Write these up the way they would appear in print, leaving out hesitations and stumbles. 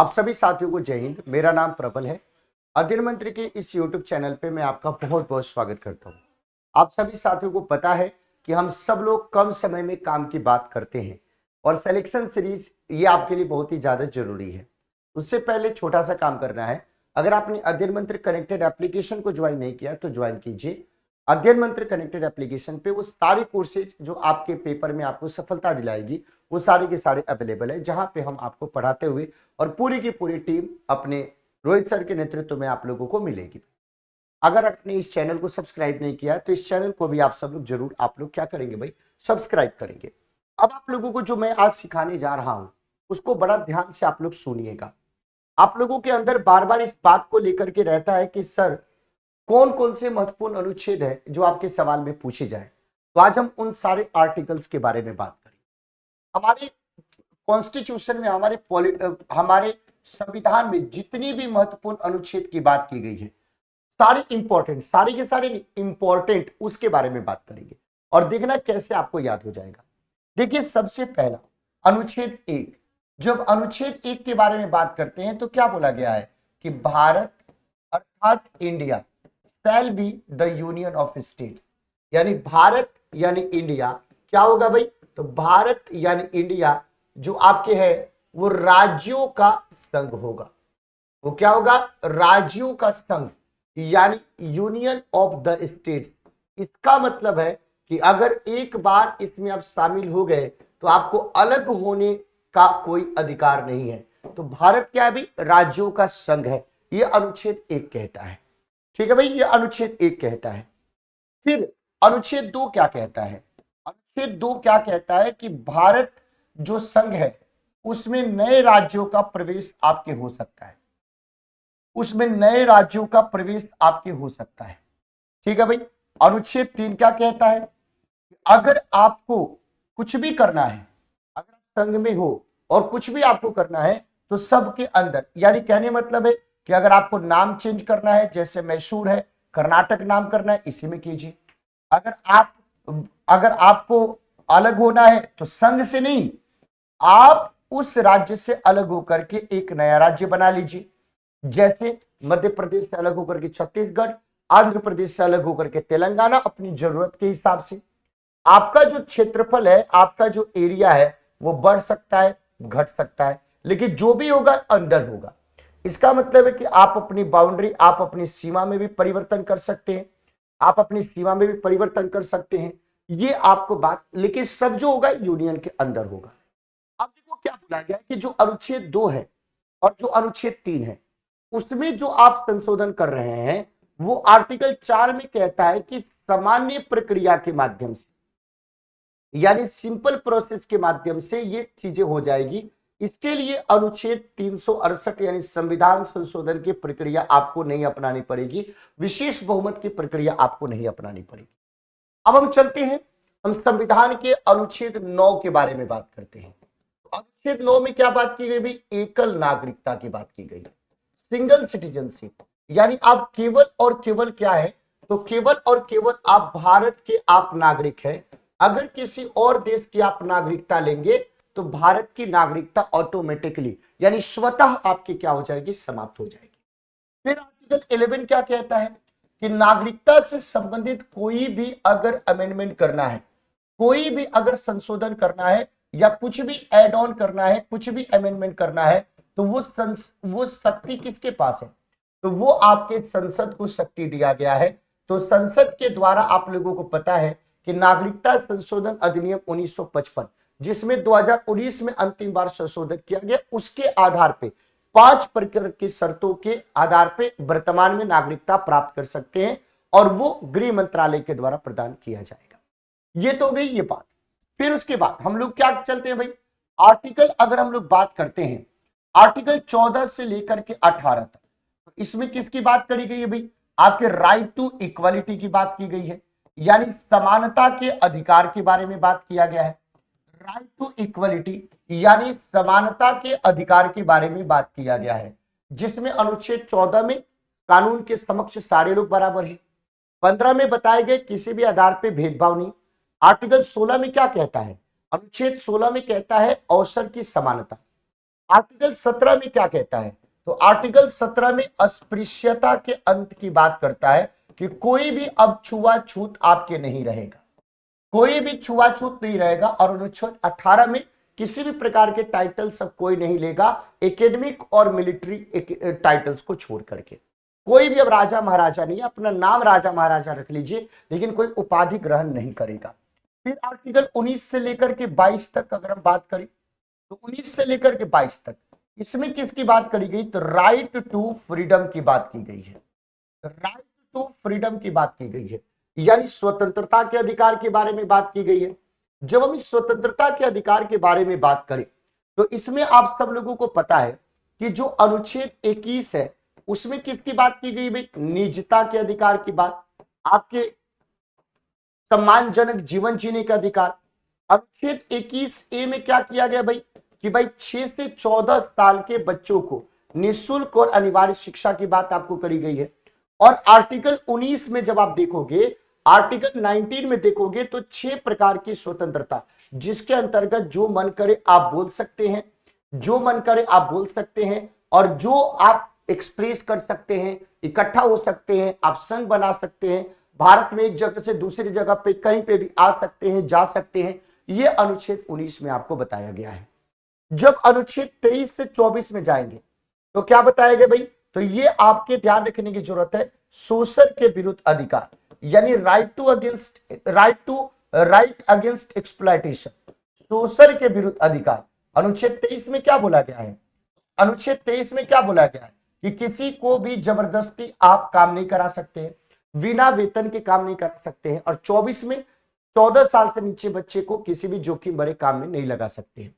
आप सभी साथियों को जय हिंद। मेरा नाम प्रबल है। अध्ययन मंत्र के इस YouTube चैनल पे मैं आपका बहुत बहुत स्वागत करता हूँ। आप सभी साथियों को पता है कि हम सब लोग कम समय में काम की बात करते हैं और सिलेक्शन सीरीज ये आपके लिए बहुत ही ज्यादा जरूरी है। उससे पहले छोटा सा काम करना है। अगर आपने अध्ययन मंत्र कनेक्टेड एप्लीकेशन को ज्वाइन नहीं किया तो ज्वाइन कीजिए। अध्ययन मंत्र कनेक्टेड एप्लीकेशन पे वो सारे कोर्सेज जो आपके पेपर में आपको सफलता दिलाएगी वो सारे के सारे अवेलेबल है, जहां पे हम आपको पढ़ाते हुए और पूरी की पूरी टीम अपने रोहित सर के नेतृत्व में आप लोगों को मिलेगी। अगर आपने इस चैनल को सब्सक्राइब नहीं किया तो इस चैनल को भी आप सब लोग जरूर आप लोग क्या करेंगे भाई, सब्सक्राइब करेंगे। अब आप लोगों को जो मैं आज सिखाने जा रहा हूं उसको बड़ा ध्यान से आप लोग सुनिएगा। आप लोगों के अंदर बार बार इस बात को लेकर के रहता है कि सर कौन कौन से महत्वपूर्ण अनुच्छेद है जो आपके सवाल में पूछे जाए। तो आज हम उन सारे आर्टिकल्स के बारे में बात करेंगे। हमारे कॉन्स्टिट्यूशन में हमारे संविधान में जितनी भी महत्वपूर्ण अनुच्छेद की बात की गई है, सारे इंपॉर्टेंट, सारे के सारे इंपॉर्टेंट उसके बारे में बात करेंगे और देखना कैसे आपको याद हो जाएगा। देखिए सबसे पहला अनुच्छेद 1। जब अनुच्छेद 1 के बारे में बात करते हैं तो क्या बोला गया है कि भारत अर्थात India shall be the union of states, यानी भारत यानी इंडिया क्या होगा भाई, तो भारत यानी इंडिया जो आपके है वो राज्यों का संघ होगा। वो क्या होगा, राज्यों का संघ यानी यूनियन ऑफ द स्टेट्स। इसका मतलब है कि अगर एक बार इसमें आप शामिल हो गए तो आपको अलग होने का कोई अधिकार नहीं है। तो भारत क्या है भाई, राज्यों का संघ है। यह अनुच्छेद 1 कहता है। ठीक है भाई, यह अनुच्छेद 1 कहता है। फिर अनुच्छेद 2 क्या कहता है, अनुच्छेद 2 क्या कहता है कि भारत जो संघ है उसमें नए राज्यों का प्रवेश आपके हो सकता है, उसमें नए राज्यों का प्रवेश आपके हो सकता है। ठीक है भाई। अनुच्छेद 3 क्या कहता है, अगर आपको कुछ भी करना है, अगर आप संघ में हो और कुछ भी आपको करना है तो सबके अंदर, यानी कहने मतलब है कि अगर आपको नाम चेंज करना है, जैसे मैसूर है कर्नाटक नाम करना है, इसी में कीजिए। अगर आपको अलग होना है तो संघ से नहीं, आप उस राज्य से अलग होकर के एक नया राज्य बना लीजिए। जैसे मध्य प्रदेश से अलग होकर के छत्तीसगढ़, आंध्र प्रदेश से अलग होकर के तेलंगाना, अपनी जरूरत के हिसाब से। आपका जो क्षेत्रफल है, आपका जो एरिया है वो बढ़ सकता है, घट सकता है, लेकिन जो भी होगा अंदर होगा। इसका मतलब है कि आप अपनी बाउंड्री, आप अपनी सीमा में भी परिवर्तन कर सकते हैं, आप अपनी सीमा में भी परिवर्तन कर सकते हैं। ये आपको बात, लेकिन सब जो होगा यूनियन के अंदर होगा। अब देखो क्या बोला गया कि जो अनुच्छेद 2 है और जो अनुच्छेद 3 है उसमें जो आप संशोधन कर रहे हैं वो आर्टिकल 4 में कहता है कि सामान्य प्रक्रिया के माध्यम से, यानी सिंपल प्रोसेस के माध्यम से ये चीजें हो जाएगी। इसके लिए अनुच्छेद 368 यानी संविधान संशोधन की प्रक्रिया आपको नहीं अपनानी पड़ेगी, विशेष बहुमत की प्रक्रिया आपको नहीं अपनानी पड़ेगी। अब हम चलते हैं, हम संविधान के अनुच्छेद 9 के बारे में बात करते हैं। अनुच्छेद 9 में क्या बात की गई भाई, एकल नागरिकता की बात की गई, सिंगल सिटीजनशिप, यानी आप केवल और केवल क्या है, तो केवल और केवल आप भारत के आप नागरिक हैं। अगर किसी और देश की आप नागरिकता लेंगे तो भारत की नागरिकता ऑटोमेटिकली यानी स्वतः आपकी क्या हो जाएगी, समाप्त हो जाएगी। फिर आर्टिकल 11 क्या कहता है कि नागरिकता से संबंधित कोई भी अगर अमेंडमेंट करना है, कोई भी अगर संशोधन करना है या कुछ भी एड ऑन करना है, कुछ भी अमेंडमेंट करना है तो वो शक्ति किसके पास है, तो वो आपके संसद को शक्ति दिया गया है। तो संसद के द्वारा आप लोगों को पता है कि नागरिकता संशोधन अधिनियम 1955 जिसमें 2019 में अंतिम बार संशोधन किया गया, उसके आधार पे 5 प्रकार की शर्तों के आधार पे वर्तमान में नागरिकता प्राप्त कर सकते हैं और वो गृह मंत्रालय के द्वारा प्रदान किया जाएगा। ये तो गई ये बात। फिर उसके बाद हम लोग क्या चलते हैं भाई, आर्टिकल अगर हम लोग बात करते हैं आर्टिकल 14 से लेकर के 18 तक, तो इसमें किसकी बात करी गई है भाई, आपके राइट टू इक्वालिटी की बात की गई है, यानी समानता के अधिकार के बारे में बात किया गया है। राइट टू इक्वालिटी यानी समानता के अधिकार के बारे में बात किया गया है, जिसमें अनुच्छेद 14 में कानून के समक्ष सारे लोग बराबर हैं। 15 में बताए गए किसी भी आधार पर भेदभाव नहीं। आर्टिकल 16 में क्या कहता है, अनुच्छेद 16 में कहता है अवसर की समानता। आर्टिकल 17 में क्या कहता है? तो आर्टिकल 17 में अस्पृश्यता के अंत की बात करता है कि कोई भी अब छुआछूत आपके नहीं रहेगा, कोई भी छुआछूत नहीं रहेगा। और अनुच्छेद 18 में किसी भी प्रकार के टाइटल सब कोई नहीं लेगा, एकेडमिक और मिलिट्री टाइटल्स को छोड़ करके। कोई भी अब राजा महाराजा नहीं है, अपना नाम राजा महाराजा रख लीजिए, लेकिन कोई उपाधि ग्रहण नहीं करेगा। फिर आर्टिकल 19 से लेकर के 22 तक अगर हम बात करें, तो 19 से लेकर के 22 तक इसमें किसकी बात करी गई? तो राइट टू फ्रीडम की बात की गई है। राइट टू फ्रीडम की बात की गई है, यानी स्वतंत्रता के अधिकार के बारे में बात की गई है। जब हम इस स्वतंत्रता के अधिकार के बारे में बात करें, तो इसमें आप सब लोगों को पता है कि जो अनुच्छेद 21 है उसमें किसकी बात की गई भाई? निजता के अधिकार की बात, आपके सम्मानजनक जीवन जीने का अधिकार। अनुच्छेद 21A में क्या किया गया भाई? कि भाई 6 से 14 साल के बच्चों को निःशुल्क और अनिवार्य शिक्षा की बात आपको करी गई है। और आर्टिकल 19 में जब आप देखोगे, आर्टिकल 19 में देखोगे तो 6 प्रकार की स्वतंत्रता, जिसके अंतर्गत जो मन करे आप बोल सकते हैं, जो मन करे आप बोल सकते हैं, और जो आप एक्सप्रेस कर सकते हैं, इकट्ठा हो सकते हैं, आप संघ बना सकते हैं, भारत में एक जगह से दूसरी जगह पे कहीं पे भी आ सकते हैं, जा सकते हैं। ये अनुच्छेद 19 में आपको बताया गया है। जब अनुच्छेद 23 से 24 में जाएंगे तो क्या बताया गया भाई? तो ये आपके ध्यान रखने की जरूरत है, शोषण के विरुद्ध अधिकार, यानी राइट अगेंस्ट एक्सप्लॉयटेशन, शोषण के विरुद्ध अधिकार। अनुच्छेद 23 में क्या बोला गया है? अनुच्छेद 23 में क्या बोला गया है? कि किसी को भी जबरदस्ती आप काम नहीं करा सकते हैं, बिना वेतन के काम नहीं करा सकते हैं। और 24 में 14 साल से नीचे बच्चे को किसी भी जोखिम भरे काम में नहीं लगा सकते हैं।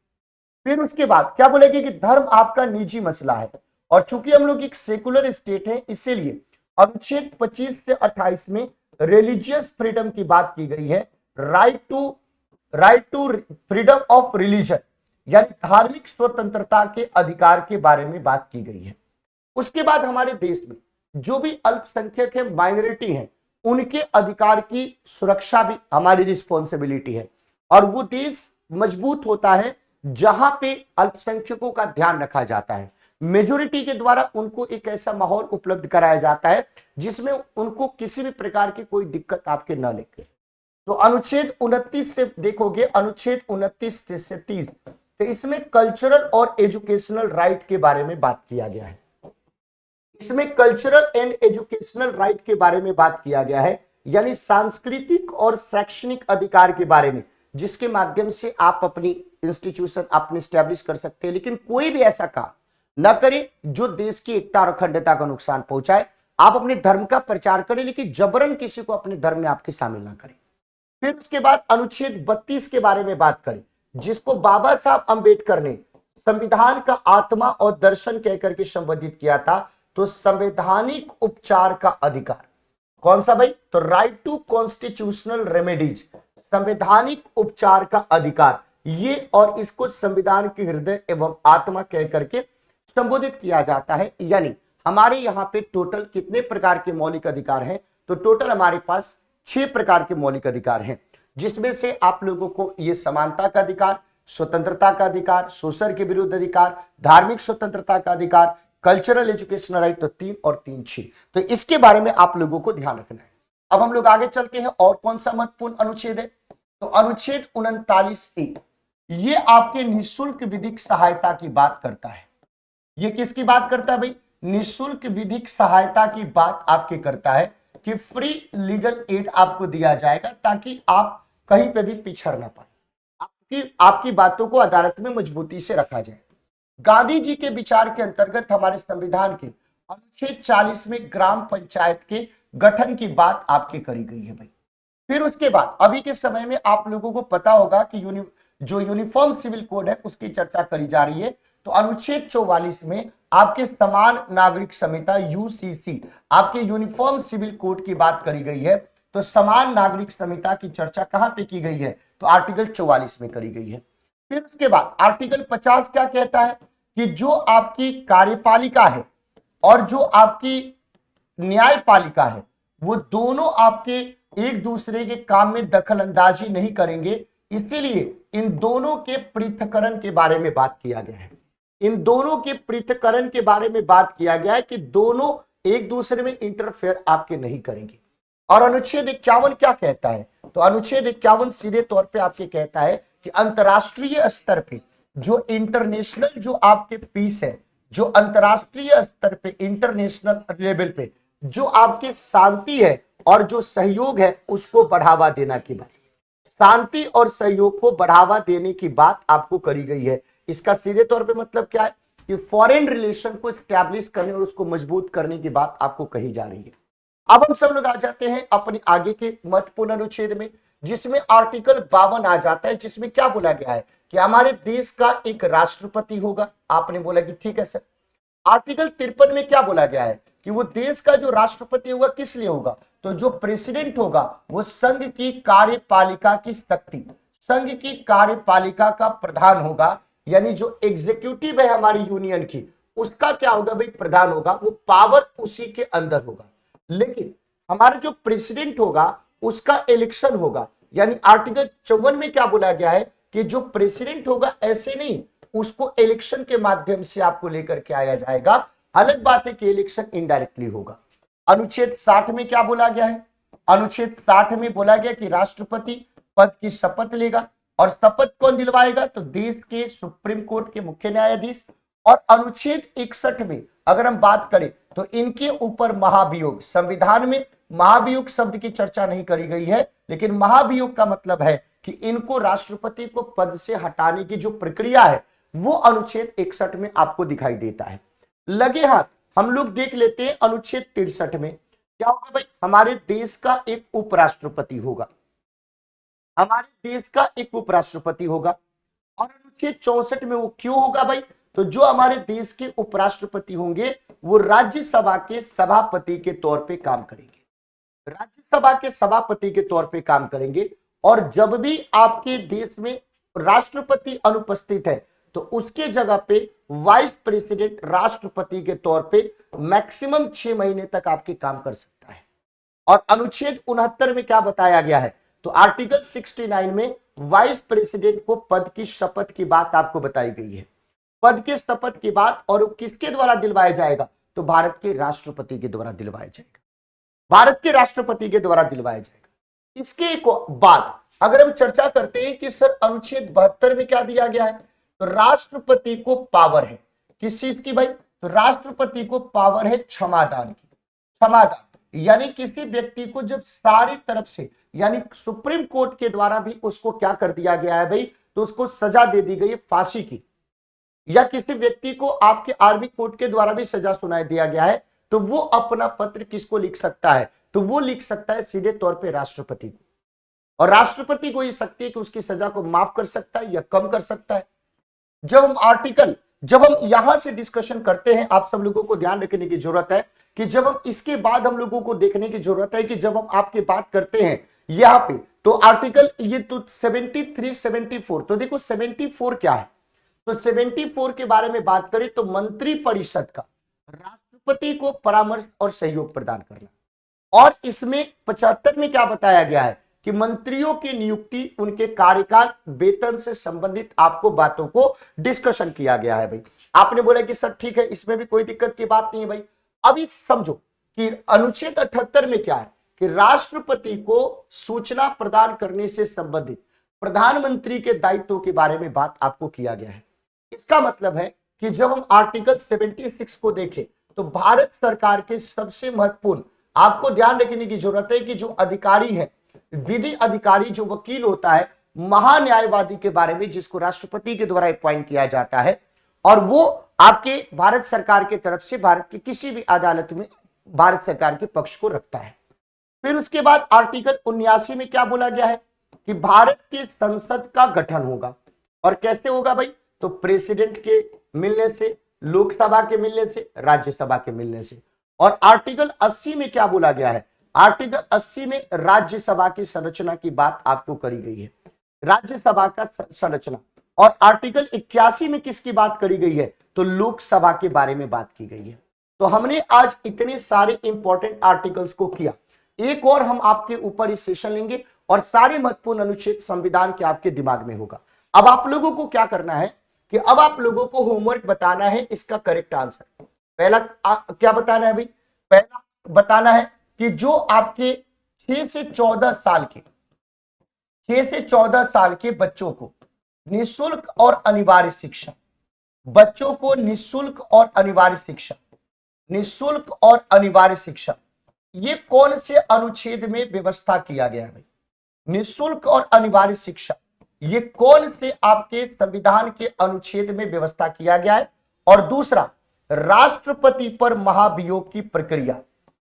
फिर उसके बाद क्या बोलेंगे? कि धर्म आपका निजी मसला है, और चूंकि हम लोग एक सेकुलर स्टेट है, इसीलिए अनुच्छेद 25 से 28 में रिलीजियस फ्रीडम की बात की गई है। Right to freedom of religion, यानी धार्मिक स्वतंत्रता के अधिकार के बारे में बात की गई है। उसके बाद हमारे देश में जो भी अल्पसंख्यक है, माइनॉरिटी है, उनके अधिकार की सुरक्षा भी हमारी रिस्पॉन्सिबिलिटी है। और वो देश मजबूत होता है जहां पे अल्पसंख्यकों का ध्यान रखा जाता है, मेजोरिटी के द्वारा उनको एक ऐसा माहौल उपलब्ध कराया जाता है जिसमें उनको किसी भी प्रकार की कोई दिक्कत आपके न लगे। तो अनुच्छेद 29 से देखोगे, अनुच्छेद 29 से 30, तो इसमें कल्चरल और एजुकेशनल राइट के बारे में बात किया गया है। इसमें कल्चरल एंड एजुकेशनल राइट के बारे में बात किया गया है, यानी सांस्कृतिक और शैक्षणिक अधिकार के बारे में, जिसके माध्यम से आप अपनी इंस्टीट्यूशन अपने स्टैब्लिश कर सकते हैं। लेकिन कोई भी ऐसा काम न करे जो देश की एकता और अखंडता का नुकसान पहुंचाए। आप अपने धर्म का प्रचार करें, लेकिन जबरन किसी को अपने धर्म में आपके शामिल ना करें। फिर उसके बाद अनुच्छेद 32 के बारे में बात करें, जिसको बाबा साहब अंबेडकर ने संविधान का आत्मा और दर्शन कहकर के संबोधित किया था। तो संवैधानिक उपचार का अधिकार, कौन सा भाई? तो राइट टू कॉन्स्टिट्यूशनल रेमेडीज, संवैधानिक उपचार का अधिकार, ये और इसको संविधान के हृदय एवं आत्मा कह करके संबोधित किया जाता है। यानी हमारे यहाँ पे टोटल कितने प्रकार के मौलिक अधिकार हैं? तो टोटल हमारे पास 6 प्रकार के मौलिक अधिकार हैं, जिसमें से आप लोगों को ये समानता का अधिकार, स्वतंत्रता का अधिकार, शोषण के विरुद्ध अधिकार, धार्मिक स्वतंत्रता का अधिकार, कल्चरल एजुकेशनल राइट, तो 3 और 3 6। तो इसके बारे में आप लोगों को ध्यान रखना है। अब हम लोग आगे चलते हैं, और कौन सा महत्वपूर्ण अनुच्छेद है? तो अनुच्छेद 39A, ये आपके निःशुल्क विधिक सहायता की बात करता है। ये किसकी बात करता है भाई? निःशुल्क विधिक सहायता की बात आपके करता है कि फ्री लीगल एड आपको दिया जाएगा, ताकि आप कहीं पे भी पिछड़ ना पाए, आपकी बातों को अदालत में मजबूती से रखा जाए। गांधी जी के विचार के अंतर्गत हमारे संविधान के अनुच्छेद 40 में ग्राम पंचायत के गठन की बात आपके करी गई है भाई। फिर उसके बाद अभी के समय में आप लोगों को पता होगा कि जो यूनिफॉर्म सिविल कोड है उसकी चर्चा करी जा रही है। तो अनुच्छेद 44 में आपके समान नागरिक संहिता यूसीसी, आपके यूनिफॉर्म सिविल कोड की बात करी गई है। तो समान नागरिक संहिता की चर्चा कहां पे की गई है? तो आर्टिकल 44 में करी गई है। फिर उसके बाद आर्टिकल 50 क्या कहता है? कि जो आपकी कार्यपालिका है और जो आपकी न्यायपालिका है, वो दोनों आपके एक दूसरे के काम में दखल अंदाजी नहीं करेंगे, इसीलिए इन दोनों के पृथक्करण के बारे में बात किया गया है। इन दोनों के पृथक्करण के बारे में बात किया गया है कि दोनों एक दूसरे में इंटरफेयर आपके नहीं करेंगे। और अनुच्छेद 51 क्या कहता है? तो अनुच्छेद 51 सीधे तौर पे आपके कहता है कि अंतरराष्ट्रीय स्तर पे जो इंटरनेशनल जो आपके पीस है, जो अंतरराष्ट्रीय स्तर पे इंटरनेशनल लेवल पे जो आपके शांति है और जो सहयोग है उसको बढ़ावा देना की बात, शांति और सहयोग को बढ़ावा देने की बात आपको करी गई है। इसका सीधे तौर पे मतलब क्या है कि फॉरेन रिलेशन को स्टैब्लिश करने और उसको मजबूत करने की बात आपको कही जा रही है। अब हम सब लोग आ जाते हैं अपने आगे के महत्वपूर्ण अनुच्छेद में, जिसमें आर्टिकल 52 आ जाता है, जिसमें क्या बोला गया है कि हमारे देश का एक राष्ट्रपति होगा। आपने बोला कि ठीक है सर। आर्टिकल 53 में क्या बोला गया है कि वो देश का जो राष्ट्रपति होगा किस लिए होगा? तो जो प्रेसिडेंट होगा वो संघ की कार्यपालिका की शक्ति, संघ की कार्यपालिका का प्रधान होगा, यानी जो एग्जीक्यूटिव है हमारी यूनियन की उसका क्या होगा भाई? प्रधान होगा, वो पावर उसी के अंदर होगा। लेकिन हमारा जो प्रेसिडेंट होगा उसका इलेक्शन होगा, यानी आर्टिकल 54 में क्या बोला गया है कि जो प्रेसिडेंट होगा ऐसे नहीं, उसको इलेक्शन के माध्यम से आपको लेकर के आया जाएगा। अलग बात है कि इलेक्शन इनडायरेक्टली होगा। अनुच्छेद 60 में क्या बोला गया है? अनुच्छेद 60 में बोला गया कि राष्ट्रपति पद की शपथ लेगा, और शपथ कौन दिलवाएगा? तो देश के सुप्रीम कोर्ट के मुख्य न्यायाधीश। और अनुच्छेद 61 में अगर हम बात करें तो इनके ऊपर महाभियोग, संविधान में महाभियोग शब्द की चर्चा नहीं करी गई है, लेकिन महाभियोग का मतलब है कि इनको राष्ट्रपति को पद से हटाने की जो प्रक्रिया है वो अनुच्छेद 61 में आपको दिखाई देता है। लगे हाथ हम लोग देख लेते हैं अनुच्छेद 63 में क्या होगा भाई? हमारे देश का एक उपराष्ट्रपति होगा, हमारे देश का एक उपराष्ट्रपति होगा। और अनुच्छेद 64 में वो क्यों होगा भाई? तो जो हमारे देश के उपराष्ट्रपति होंगे वो राज्यसभा के सभापति के तौर पे काम करेंगे, राज्यसभा के सभापति के तौर पे काम करेंगे। और जब भी आपके देश में राष्ट्रपति अनुपस्थित है तो उसके जगह पे वाइस प्रेसिडेंट राष्ट्रपति के तौर पे मैक्सिमम 6 महीने तक आपके काम कर सकता है। और अनुच्छेद 69 में क्या बताया गया है? तो आर्टिकल 69 में वाइस प्रेसिडेंट को पद की शपथ की बात आपको बताई गई है। पद के शपथ की बात, और किसके द्वारा दिलवाया जाएगा? तो भारत के राष्ट्रपति के द्वारा दिलवाया जाएगा, भारत के राष्ट्रपति के द्वारा दिलवाया जाएगा। इसके एक बाद अगर हम चर्चा करते हैं कि सर अनुच्छेद 72 में क्या दिया गया है? तो राष्ट्रपति को पावर है किस चीज की भाई? तो राष्ट्रपति को पावर है क्षमादान की। क्षमादान यानी किसी व्यक्ति को जब सारी तरफ से, यानी सुप्रीम कोर्ट के द्वारा भी उसको क्या कर दिया गया है भाई? तो उसको सजा दे दी गई है फांसी की, या किसी व्यक्ति को आपके आर्मी कोर्ट के द्वारा भी सजा सुनाई दिया गया है, तो वो अपना पत्र किसको लिख सकता है? तो वो लिख सकता है सीधे तौर पे राष्ट्रपति को। और राष्ट्रपति को ये शक्ति है कि उसकी सजा को माफ कर सकता है या कम कर सकता है। जब हम यहां से डिस्कशन करते हैं, आप सब लोगों को ध्यान रखने की जरूरत है कि जब हम इसके बाद हम लोगों को देखने की जरूरत है कि जब हम आपकी बात करते हैं यहां पे, तो आर्टिकल ये तो 73, 74, तो देखो 74 क्या है? तो 74 के बारे में बात करें तो मंत्री परिषद का राष्ट्रपति को परामर्श और सहयोग प्रदान करना। और इसमें 75 में क्या बताया गया है कि मंत्रियों की नियुक्ति, उनके कार्यकाल, वेतन से संबंधित आपको बातों को डिस्कशन किया गया है भाई। आपने बोला कि सर ठीक है, इसमें भी कोई दिक्कत की बात नहीं है भाई। अभी समझो कि अनुच्छेद 78 में क्या है कि राष्ट्रपति को सूचना प्रदान करने से संबंधित प्रधानमंत्री के दायित्वों के बारे में बात आपको किया गया है। इसका मतलब है कि जब हम आर्टिकल 76 को देखें तो भारत सरकार के सबसे महत्वपूर्ण, आपको ध्यान रखने की जरूरत है कि जो अधिकारी है, विधि अधिकारी, जो वकील होता है, महान्यायवादी के बारे में, जिसको राष्ट्रपति के द्वारा अपॉइंट किया जाता है, और वो आपके भारत सरकार के तरफ से भारत की किसी भी अदालत में भारत सरकार के पक्ष को रखता है। फिर उसके बाद आर्टिकल 79 में क्या बोला गया है कि भारत की संसद का गठन होगा। और कैसे होगा भाई? तो प्रेसिडेंट के मिलने से, लोकसभा के मिलने से, राज्यसभा के मिलने से। और आर्टिकल 80 में क्या बोला गया है? आर्टिकल 80 में राज्यसभा की संरचना की बात आपको करी गई है, राज्यसभा का संरचना। और आर्टिकल 81 में किसकी बात करी गई है? तो लोकसभा के बारे में बात की गई है। तो हमने आज इतने सारे इंपॉर्टेंट आर्टिकल्स को किया। एक और हम आपके ऊपर इस सेशन लेंगे और सारे महत्वपूर्ण अनुच्छेद संविधान के आपके दिमाग में होगा। अब आप लोगों को क्या करना है कि अब आप लोगों को होमवर्क बताना है इसका करेक्ट आंसर। पहला क्या बताना है भाई? पहला बताना है कि जो आपके 6 से 14 साल के 6 से 14 साल के बच्चों को निःशुल्क और अनिवार्य शिक्षा, बच्चों को निःशुल्क और अनिवार्य शिक्षा, निःशुल्क और अनिवार्य शिक्षा, ये कौन से अनुच्छेद में व्यवस्था किया गया है भाई? निःशुल्क और अनिवार्य शिक्षा ये कौन से आपके संविधान के अनुच्छेद में व्यवस्था किया गया है? और दूसरा, राष्ट्रपति पर महाभियोग की प्रक्रिया,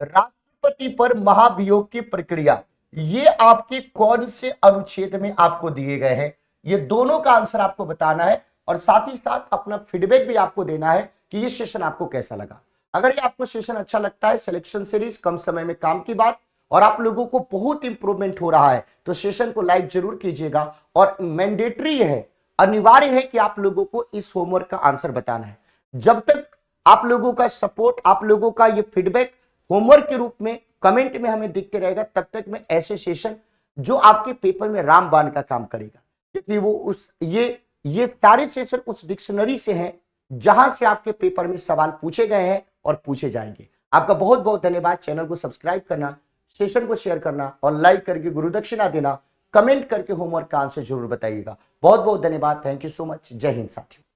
राष्ट्रपति पर महाभियोग की प्रक्रिया ये आपके कौन से अनुच्छेद में आपको दिए गए हैं? ये दोनों का आंसर आपको बताना है और साथ ही साथ अपना फीडबैक भी आपको देना है कि ये सेशन आपको कैसा लगा। अगर ये आपको सेशन अच्छा लगता है, सिलेक्शन सीरीज कम समय में काम की बात, और आप लोगों को बहुत इंप्रूवमेंट हो रहा है, तो सेशन को लाइक जरूर कीजिएगा। और मैंडेटरी है, अनिवार्य है कि आप लोगों को इस होमवर्क का आंसर बताना है। जब तक आप लोगों का सपोर्ट, आप लोगों का ये फीडबैक होमवर्क के रूप में कमेंट में हमें दिखते रहेगा, तब तक मैं ऐसे सेशन जो आपके पेपर में रामबाण का काम करेगा, क्योंकि वो उस ये सारे सेशन उस डिक्शनरी से हैं जहां से आपके पेपर में सवाल पूछे गए हैं और पूछे जाएंगे। आपका बहुत बहुत धन्यवाद। चैनल को सब्सक्राइब करना, सेशन को शेयर करना और लाइक करके गुरु दक्षिणा देना, कमेंट करके होमवर्क का आंसर जरूर बताइएगा। बहुत बहुत धन्यवाद। Thank you so much. जय हिंद साथियों।